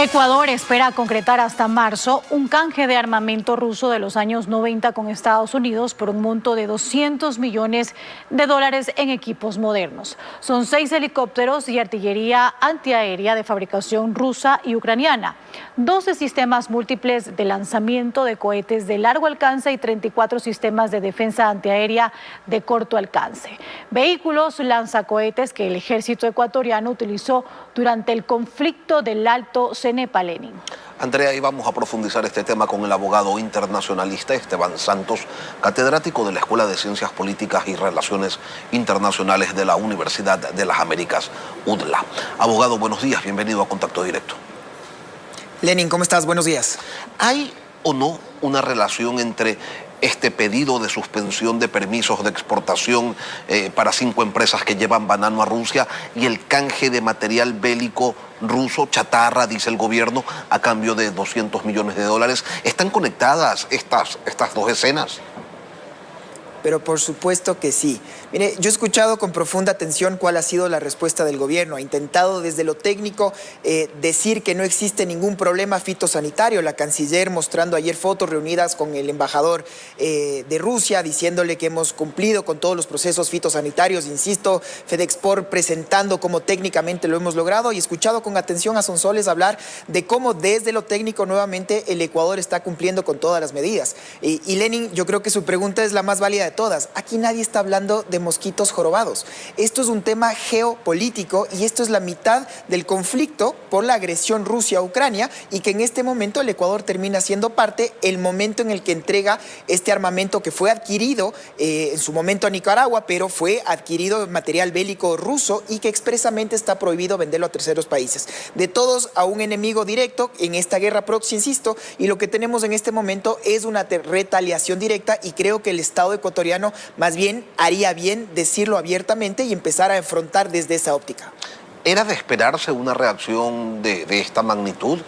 Ecuador espera concretar hasta marzo un canje de armamento ruso de los años 90 con Estados Unidos por un monto de $200 millones en equipos modernos. Son 6 helicópteros y artillería antiaérea de fabricación rusa y ucraniana, 12 sistemas múltiples de lanzamiento de cohetes de largo alcance y 34 sistemas de defensa antiaérea de corto alcance. Vehículos lanzacohetes que el ejército ecuatoriano utilizó durante el conflicto del Alto Cenepa, Lenin. Andrea, y vamos a profundizar este tema con el abogado internacionalista Esteban Santos, catedrático de la Escuela de Ciencias Políticas y Relaciones Internacionales de la Universidad de las Américas, UDLA. Abogado, buenos días, bienvenido a Contacto Directo. Lenin, ¿cómo estás? Buenos días. ¿Hay o no una relación entre este pedido de suspensión de permisos de exportación para 5 empresas que llevan banano a Rusia y el canje de material bélico ruso, chatarra, dice el gobierno, a cambio de $200 millones? ¿Están conectadas estas dos escenas? Pero por supuesto que sí. Mire, yo he escuchado con profunda atención cuál ha sido la respuesta del gobierno. Ha intentado desde lo técnico decir que no existe ningún problema fitosanitario. La canciller mostrando ayer fotos reunidas con el embajador de Rusia, diciéndole que hemos cumplido con todos los procesos fitosanitarios. Insisto, FedExport presentando cómo técnicamente lo hemos logrado, y he escuchado con atención a Sonsoles hablar de cómo desde lo técnico nuevamente el Ecuador está cumpliendo con todas las medidas. Y Lenin, yo creo que su pregunta es la más válida de todas. Aquí nadie está hablando de mosquitos jorobados. Esto es un tema geopolítico y esto es la mitad del conflicto por la agresión Rusia a Ucrania, y que en este momento el Ecuador termina siendo parte, el momento en el que entrega este armamento que fue adquirido en su momento a Nicaragua, pero fue adquirido material bélico ruso y que expresamente está prohibido venderlo a terceros países. De todos a un enemigo directo en esta guerra proxy, insisto, y lo que tenemos en este momento es una retaliación directa, y creo que el Estado ecuatoriano más bien haría bien decirlo abiertamente y empezar a enfrentar desde esa óptica. ¿Era de esperarse una reacción de esta magnitud?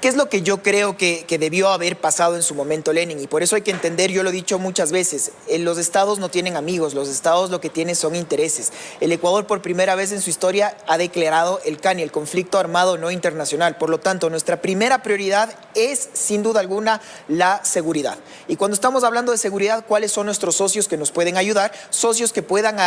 ¿Qué es lo que yo creo que debió haber pasado en su momento, Lenin? Y por eso hay que entender, yo lo he dicho muchas veces, los estados no tienen amigos, los estados lo que tienen son intereses. El Ecuador por primera vez en su historia ha declarado el CANI, el conflicto armado no internacional. Por lo tanto, nuestra primera prioridad es, sin duda alguna, la seguridad. Y cuando estamos hablando de seguridad, ¿cuáles son nuestros socios que nos pueden ayudar? Socios que puedan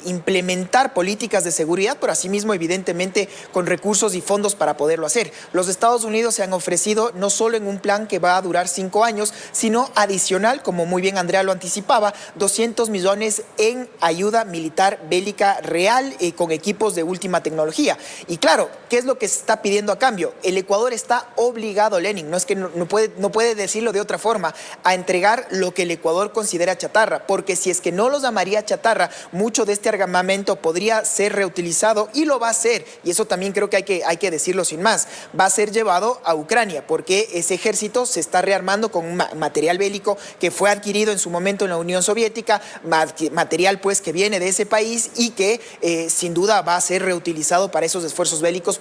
implementar políticas de seguridad, pero asimismo, evidentemente, con recursos y fondos para poderlo hacer. Los Estados Unidos se han ofrecido no solo en un plan que va a durar 5 años, sino adicional, como muy bien Andrea lo anticipaba, 200 millones en ayuda militar bélica real con equipos de última tecnología. Y claro, ¿qué es lo que se está pidiendo a cambio? El Ecuador está obligado, Lenin, no es que no puede decirlo de otra forma, a entregar lo que el Ecuador considera chatarra, porque si es que no lo llamaría chatarra, mucho de este armamento podría ser reutilizado, y lo va a hacer, y eso también creo que hay que decirlo sin más, va a ser llevado a Ucrania, porque ese ejército se está rearmando con un material bélico que fue adquirido en su momento en la Unión Soviética, material pues que viene de ese país y que sin duda va a ser reutilizado para esos esfuerzos bélicos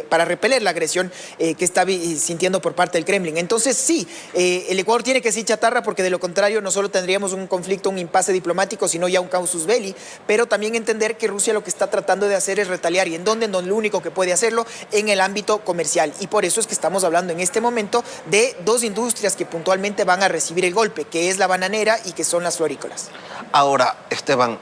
para repeler la agresión que está sintiendo por parte del Kremlin. Entonces sí, el Ecuador tiene que decir chatarra, porque de lo contrario no solo tendríamos un conflicto, un impasse diplomático, sino ya un casus belli, pero también entender que Rusia lo que está tratando de hacer es retaliar, y en donde no lo único que puede hacerlo en el ámbito comercial, y por eso es que estamos hablando en este momento de 2 industrias que puntualmente van a recibir el golpe, que es la bananera y que son las florícolas. Ahora, Esteban,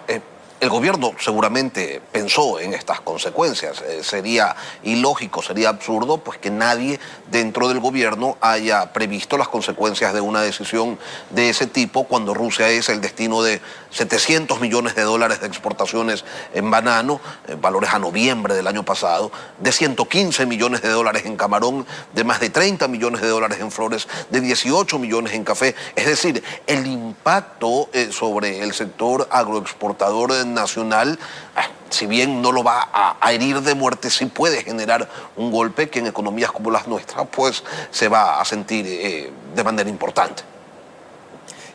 el gobierno seguramente pensó en estas consecuencias. Sería ilógico, sería absurdo, pues que nadie dentro del gobierno haya previsto las consecuencias de una decisión de ese tipo, cuando Rusia es el destino de $700 millones de exportaciones en banano, valores a noviembre del año pasado, de $115 millones en camarón, de más de $30 millones en flores, de 18 millones en café. Es decir, el impacto sobre el sector agroexportador nacional, si bien no lo va a herir de muerte, sí puede generar un golpe que en economías como las nuestras pues se va a sentir de manera importante.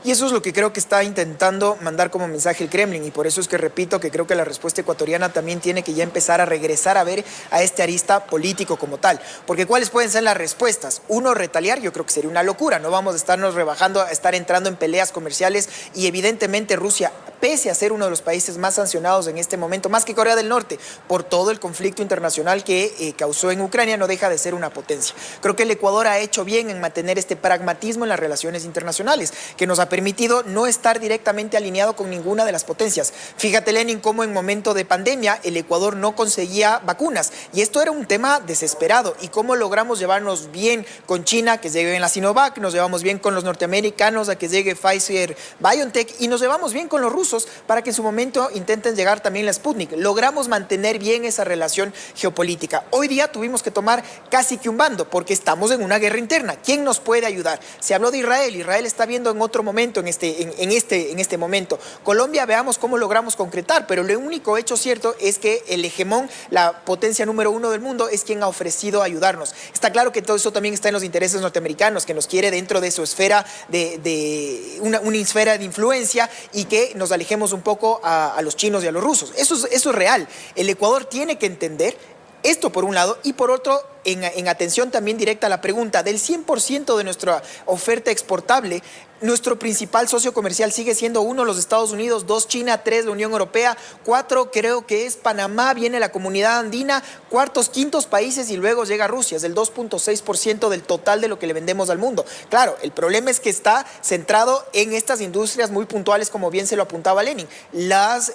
Y eso es lo que creo que está intentando mandar como mensaje el Kremlin, y por eso es que repito que creo que la respuesta ecuatoriana también tiene que ya empezar a regresar a ver a este arista político como tal. Porque ¿cuáles pueden ser las respuestas? Uno, retaliar, yo creo que sería una locura, no vamos a estarnos rebajando a estar entrando en peleas comerciales, y evidentemente Rusia, pese a ser uno de los países más sancionados en este momento, más que Corea del Norte, por todo el conflicto internacional que causó en Ucrania, no deja de ser una potencia. Creo que el Ecuador ha hecho bien en mantener este pragmatismo en las relaciones internacionales, que nos ha permitido no estar directamente alineado con ninguna de las potencias. Fíjate, Lenin, cómo en momento de pandemia el Ecuador no conseguía vacunas, y esto era un tema desesperado, y cómo logramos llevarnos bien con China, que llegue la Sinovac, nos llevamos bien con los norteamericanos a que llegue Pfizer, BioNTech, y nos llevamos bien con los rusos para que en su momento intenten llegar también la Sputnik. Logramos mantener bien esa relación geopolítica. Hoy día tuvimos que tomar casi que un bando, porque estamos en una guerra interna. ¿Quién nos puede ayudar? Se habló de Israel. Israel está viendo en otro momento, en este momento. Colombia, veamos cómo logramos concretar, pero lo único hecho cierto es que el hegemón, la potencia número uno del mundo, es quien ha ofrecido ayudarnos. Está claro que todo eso también está en los intereses norteamericanos, que nos quiere dentro de su esfera, una esfera de influencia, y que nos alejemos un poco a los chinos y a los rusos. Eso es real. El Ecuador tiene que entender esto por un lado, y por otro, en atención también directa a la pregunta, del 100% de nuestra oferta exportable, nuestro principal socio comercial sigue siendo 1, los Estados Unidos, 2, China, 3, la Unión Europea, 4, creo que es Panamá, viene la Comunidad Andina, cuartos, quintos países, y luego llega Rusia, es el 2.6% del total de lo que le vendemos al mundo. Claro, el problema es que está centrado en estas industrias muy puntuales, como bien se lo apuntaba Lenin, las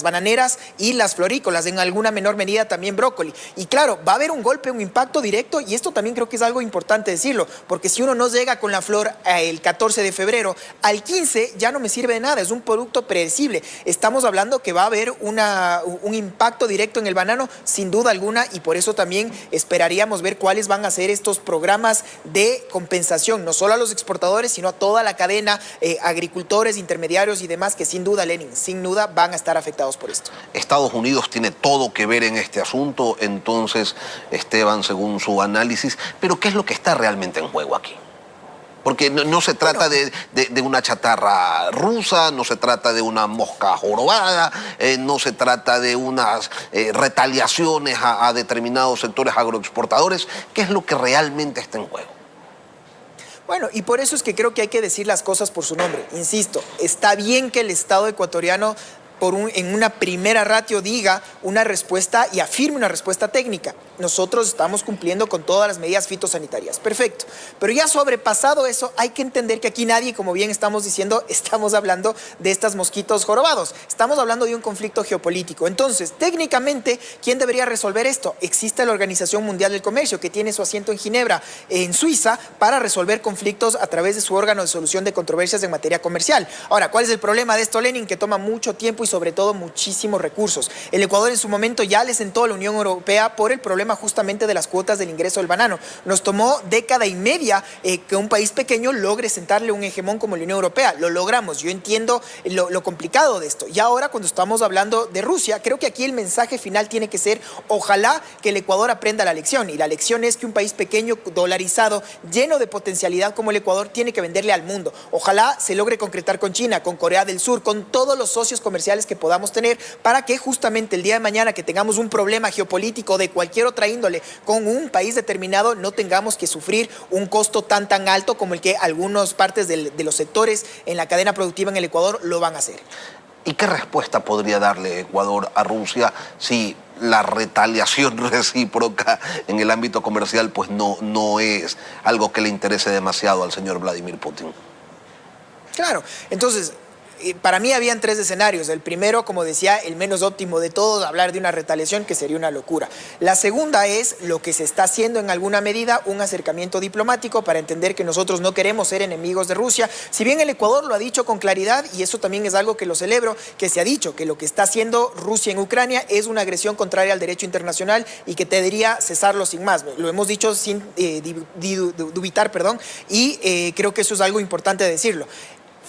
bananeras y las florícolas, en alguna menor medida también brócoli. Y claro, va a haber un golpe, un impacto directo, y esto también creo que es algo importante decirlo, porque si uno no llega con la flor el 14 de febrero, al 15 ya no me sirve de nada, es un producto predecible. Estamos hablando que va a haber un impacto directo en el banano, sin duda alguna, y por eso también esperaríamos ver cuáles van a ser estos programas de compensación, no solo a los exportadores, sino a toda la cadena, agricultores, intermediarios y demás, que sin duda, Lenin, sin duda van a estar afectados por esto. Estados Unidos tiene todo que ver en este asunto, entonces, Esteban, según su análisis, pero ¿qué es lo que está realmente en juego aquí? Porque no se trata de una chatarra rusa, no se trata de una mosca jorobada, no se trata de unas retaliaciones a determinados sectores agroexportadores. ¿Qué es lo que realmente está en juego? Bueno, y por eso es que creo que hay que decir las cosas por su nombre. Insisto, está bien que el Estado ecuatoriano en una primera ratio diga una respuesta y afirme una respuesta técnica. Nosotros estamos cumpliendo con todas las medidas fitosanitarias. Perfecto. Pero ya sobrepasado eso, hay que entender que aquí nadie, como bien estamos diciendo, estamos hablando de estos mosquitos jorobados. Estamos hablando de un conflicto geopolítico. Entonces, técnicamente, ¿quién debería resolver esto? Existe la Organización Mundial del Comercio, que tiene su asiento en Ginebra, en Suiza, para resolver conflictos a través de su órgano de solución de controversias en materia comercial. Ahora, ¿cuál es el problema de esto, Lenin? Que toma mucho tiempo y sobre todo muchísimos recursos. El Ecuador en su momento ya le sentó a la Unión Europea por el problema justamente de las cuotas del ingreso del banano. Nos tomó década y media que un país pequeño logre sentarle un hegemón como la Unión Europea. Lo logramos. Yo entiendo lo complicado de esto. Y ahora, cuando estamos hablando de Rusia, creo que aquí el mensaje final tiene que ser: ojalá que el Ecuador aprenda la lección. Y la lección es que un país pequeño, dolarizado, lleno de potencialidad como el Ecuador, tiene que venderle al mundo. Ojalá se logre concretar con China, con Corea del Sur, con todos los socios comerciales que podamos tener, para que justamente el día de mañana que tengamos un problema geopolítico de cualquier otra índole con un país determinado, no tengamos que sufrir un costo tan alto como el que algunas partes de los sectores en la cadena productiva en el Ecuador lo van a hacer. ¿Y qué respuesta podría darle Ecuador a Rusia si la retaliación recíproca en el ámbito comercial pues no es algo que le interese demasiado al señor Vladimir Putin? Claro, entonces, para mí habían 3 escenarios. El primero, como decía, el menos óptimo de todos, hablar de una retaliación, que sería una locura. La segunda es lo que se está haciendo en alguna medida, un acercamiento diplomático para entender que nosotros no queremos ser enemigos de Rusia. Si bien el Ecuador lo ha dicho con claridad, y eso también es algo que lo celebro, que se ha dicho que lo que está haciendo Rusia en Ucrania es una agresión contraria al derecho internacional y que debería cesarlo sin más. Lo hemos dicho sin dubitar, y creo que eso es algo importante decirlo.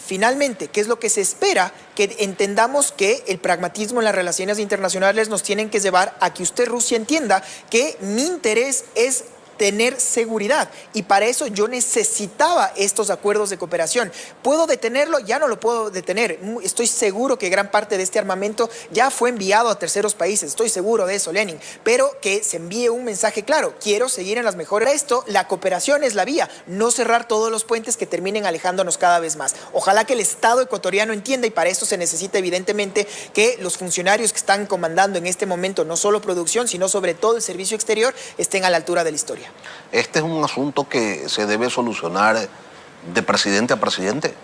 Finalmente, ¿qué es lo que se espera? Que entendamos que el pragmatismo en las relaciones internacionales nos tienen que llevar a que usted, Rusia, entienda que mi interés es tener seguridad. Y para eso yo necesitaba estos acuerdos de cooperación. ¿Puedo detenerlo? Ya no lo puedo detener. Estoy seguro que gran parte de este armamento ya fue enviado a terceros países. Estoy seguro de eso, Lenin. Pero que se envíe un mensaje claro. Quiero seguir en las mejores. Esto, la cooperación es la vía. No cerrar todos los puentes que terminen alejándonos cada vez más. Ojalá que el Estado ecuatoriano entienda, y para eso se necesita evidentemente que los funcionarios que están comandando en este momento no solo producción, sino sobre todo el servicio exterior, estén a la altura de la historia. Este es un asunto que se debe solucionar de presidente a presidente.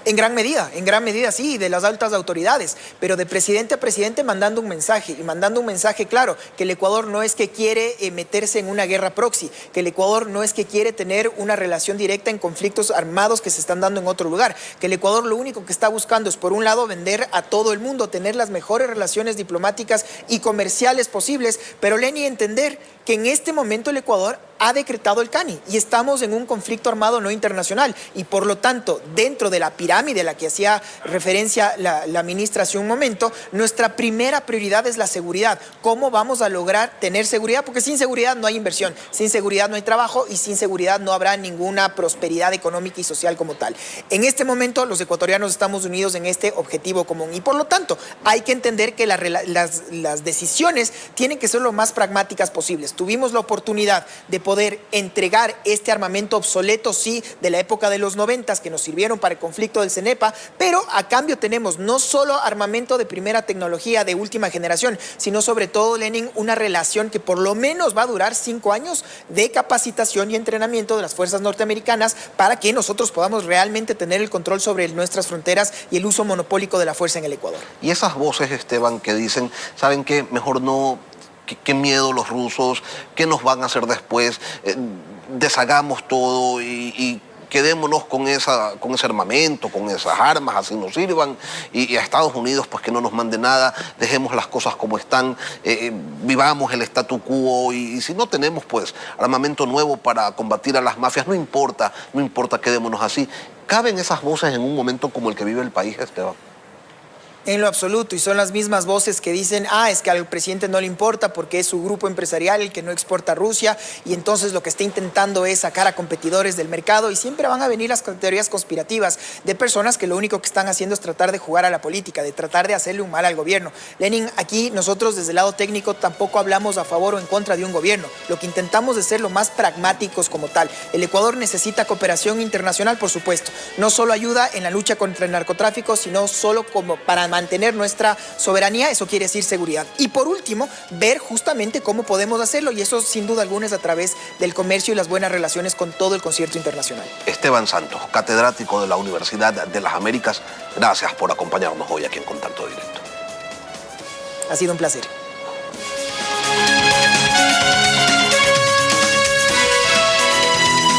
En gran medida sí, de las altas autoridades, pero de presidente a presidente mandando un mensaje, y mandando un mensaje claro, que el Ecuador no es que quiere meterse en una guerra proxy, que el Ecuador no es que quiere tener una relación directa en conflictos armados que se están dando en otro lugar, que el Ecuador lo único que está buscando es, por un lado, vender a todo el mundo, tener las mejores relaciones diplomáticas y comerciales posibles, pero Lenin, entender que en este momento el Ecuador ha decretado el CANI y estamos en un conflicto armado no internacional, y por lo tanto, dentro de la pirámide a la que hacía referencia la ministra hace un momento, nuestra primera prioridad es la seguridad. ¿Cómo vamos a lograr tener seguridad? Porque sin seguridad no hay inversión, sin seguridad no hay trabajo y sin seguridad no habrá ninguna prosperidad económica y social como tal. En este momento los ecuatorianos estamos unidos en este objetivo común, y por lo tanto hay que entender que las decisiones tienen que ser lo más pragmáticas posibles. Tuvimos la oportunidad de poder entregar este armamento obsoleto, sí, de la época de los 90, que nos sirvieron para el conflicto del CENEPA, pero a cambio tenemos no solo armamento de primera tecnología, de última generación, sino sobre todo, Lenin, una relación que por lo menos va a durar 5 años de capacitación y entrenamiento de las fuerzas norteamericanas para que nosotros podamos realmente tener el control sobre nuestras fronteras y el uso monopólico de la fuerza en el Ecuador. Y esas voces, Esteban, que dicen, ¿saben qué? Mejor no... Qué miedo los rusos, qué nos van a hacer después, deshagamos todo y quedémonos con ese armamento, con esas armas, así nos sirvan, y a Estados Unidos pues que no nos mande nada, dejemos las cosas como están, vivamos el statu quo, y si no tenemos pues armamento nuevo para combatir a las mafias, no importa, quedémonos así. ¿Caben esas voces en un momento como el que vive el país, Esteban? En lo absoluto, y son las mismas voces que dicen, es que al presidente no le importa porque es su grupo empresarial el que no exporta a Rusia, y entonces lo que está intentando es sacar a competidores del mercado, y siempre van a venir las teorías conspirativas de personas que lo único que están haciendo es tratar de jugar a la política, de tratar de hacerle un mal al gobierno. Lenin, aquí nosotros desde el lado técnico tampoco hablamos a favor o en contra de un gobierno, lo que intentamos es ser lo más pragmáticos como tal. El Ecuador necesita cooperación internacional, por supuesto, no solo ayuda en la lucha contra el narcotráfico, sino solo como para mantener nuestra soberanía, eso quiere decir seguridad. Y por último, ver justamente cómo podemos hacerlo, y eso sin duda alguna es a través del comercio y las buenas relaciones con todo el concierto internacional. Esteban Santos, catedrático de la Universidad de las Américas, gracias por acompañarnos hoy aquí en Contacto Directo. Ha sido un placer.